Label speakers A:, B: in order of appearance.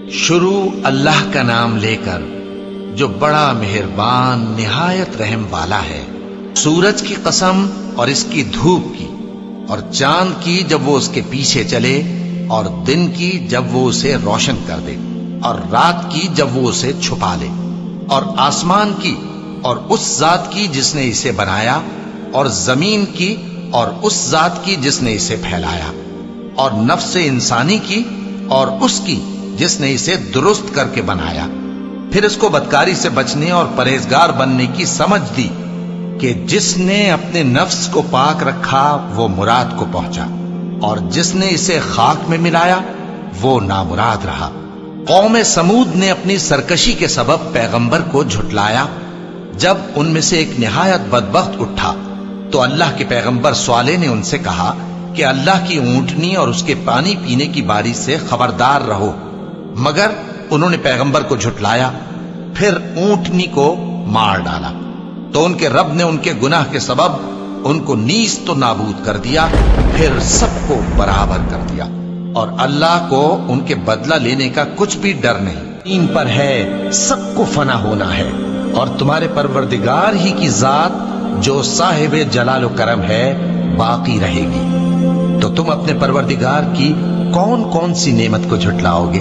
A: شروع اللہ کا نام لے کر جو بڑا مہربان نہایت رحم والا ہے۔ سورج کی قسم اور اس کی دھوپ کی، اور چاند کی جب وہ اس کے پیچھے چلے، اور دن کی جب وہ اسے روشن کر دے، اور رات کی جب وہ اسے چھپا لے، اور آسمان کی اور اس ذات کی جس نے اسے بنایا، اور زمین کی اور اس ذات کی جس نے اسے پھیلایا، اور نفس انسانی کی اور اس کی جس نے اسے درست کر کے بنایا۔ پھر اس کو بدکاری سے بچنے اور پرہیزگار بننے کی سمجھ دی کہ جس نے اپنے نفس کو پاک رکھا وہ مراد کو پہنچا، اور جس نے اسے خاک میں ملایا وہ نامراد رہا۔ قوم سمود نے اپنی سرکشی کے سبب پیغمبر کو جھٹلایا۔ جب ان میں سے ایک نہایت بدبخت اٹھا تو اللہ کے پیغمبر صالح نے ان سے کہا کہ اللہ کی اونٹنی اور اس کے پانی پینے کی باری سے خبردار رہو، مگر انہوں نے پیغمبر کو جھٹلایا۔ پھر اونٹنی کو مار ڈالا تو ان کے رب نے ان کے گناہ کے سبب ان کو نیست و نابود کر دیا، پھر سب کو برابر کر دیا، اور اللہ کو ان کے بدلہ لینے کا کچھ بھی ڈر نہیں۔ ان پر ہے سب کو فنا ہونا ہے، اور تمہارے پروردگار ہی کی ذات جو صاحب جلال و کرم ہے باقی رہے گی۔ تو تم اپنے پروردگار کی کون کون سی نعمت کو جھٹلاؤ گے؟